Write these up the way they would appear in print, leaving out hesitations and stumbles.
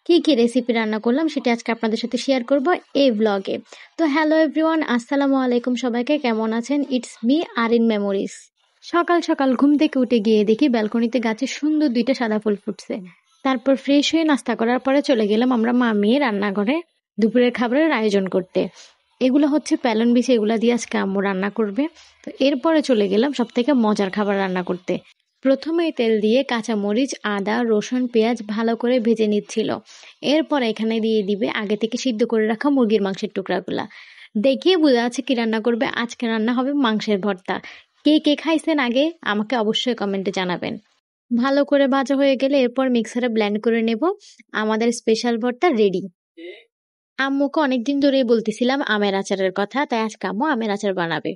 কি কি রেসিপি রান্না করলাম সেটা আজকে আপনাদের সাথে শেয়ার করব এই ব্লগে। তো হ্যালো এভরিওয়ান, আসসালামু আলাইকুম, সবাইকে কেমন আছেন? It's me Arin memories. সকাল সকাল ঘুম থেকে উঠে গিয়ে দেখি ব্যালকনিতে গাছে সুন্দর দুইটা সাদা ফুল ফুটছে। তারপর ফ্রেশ হয়ে নাস্তা করার পরে চলে গেলাম আমরা মা মেয়ে রান্নাঘরে দুপুরের খাবারের আয়োজন করতে। এগুলো হচ্ছে প্যালন বিছে, এগুলা দিয়ে আজকে আম্মু রান্না করবে। তো এরপরে চলে গেলাম সব থেকে মজার খাবার রান্না করতে। প্রথমেই তেল দিয়ে কাঁচামরিচ, আদা, রসুন, পেঁয়াজ ভালো করে ভেজে নিচ্ছিল। এরপর এখানে দিয়ে দিবে আগে থেকে সিদ্ধ করে রাখা মুরগির মাংসের টুকরাগুলা। দেখিয়ে বোঝা যাচ্ছে কি রান্না করবে। আজকে রান্না হবে মাংসের ভর্তা। কে কে খাইছেন আগে আমাকে অবশ্যই কমেন্টে জানাবেন। ভালো করে ভাজা হয়ে গেলে এরপর মিক্সারে ব্লেন্ড করে নেব। আমাদের স্পেশাল ভর্তা রেডি। আম্মুকে অনেকদিন ধরেই বলতেছিলাম আমের আচারের কথা, তাই আজকে আম্মু আমের আচার বানাবে।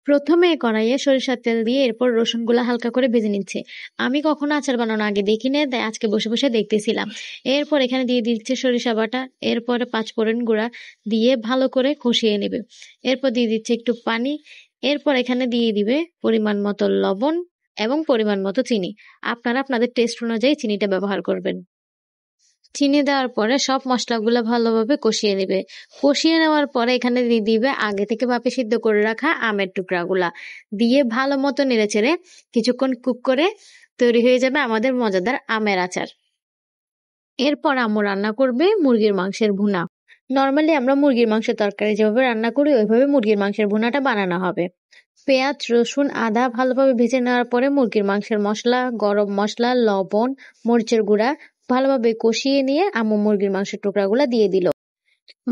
প্রথমে কড়াইয়ে সরিষার তেল দিয়ে এরপর রসুনগুলা হালকা করে ভেজে নিচ্ছে। আমি কখনো আচার বানানো আগে দেখিনি, তাই আজকে বসে বসে দেখতেছিলাম। এরপর এখানে দিয়ে দিচ্ছে সরিষা বাটা, এরপরে পাঁচফোড়ন গুঁড়া দিয়ে ভালো করে কষিয়ে নেবে। এরপর দিয়ে দিচ্ছে একটু পানি। এরপর এখানে দিয়ে দিবে পরিমাণ মতো লবণ এবং পরিমাণ মতো চিনি। আপনারা আপনাদের টেস্ট অনুযায়ী চিনিটা ব্যবহার করবেন। চিনি দেওয়ার পরে সব মশলাগুলো ভালোভাবে কষিয়ে নেবে। কষিয়ে নেওয়ার পরে এখানে দিয়ে দিবে আগে থেকে ভাপে সিদ্ধ করে রাখা আমের টুকরাগুলা। দিয়ে ভালো মতো নেড়েচেড়ে কিছুক্ষণ কুক করে তৈরি হয়ে যাবে আমাদের মজাদার আমের আচার। এরপর আম্মু রান্না করবে মুরগির মাংসের ভুনা। নর্মালি আমরা মুরগির মাংসের তরকারি যেভাবে রান্না করি ওইভাবে মুরগির মাংসের ভুনাটা বানানো হবে। পেঁয়াজ, রসুন, আদা ভালোভাবে ভেজে নেওয়ার পরে মুরগির মাংসের মশলা, গরম মশলা, লবণ, মরিচের গুঁড়া ভালোভাবে কষিয়ে নিয়ে আম্মু মুরগির মাংসের টুকরাগুলা দিয়ে দিল।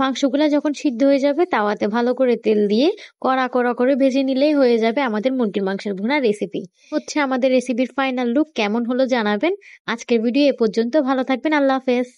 মাংসগুলা যখন সিদ্ধ হয়ে যাবে তাওয়াতে ভালো করে তেল দিয়ে কড়া কড়া করে ভেজে নিলেই হয়ে যাবে আমাদের মুরগির মাংসের ভুনা রেসিপি। হচ্ছে আমাদের রেসিপির ফাইনাল লুক কেমন হলো জানাবেন। আজকের ভিডিও এ পর্যন্ত, ভালো থাকবেন, আল্লাহ হাফেজ।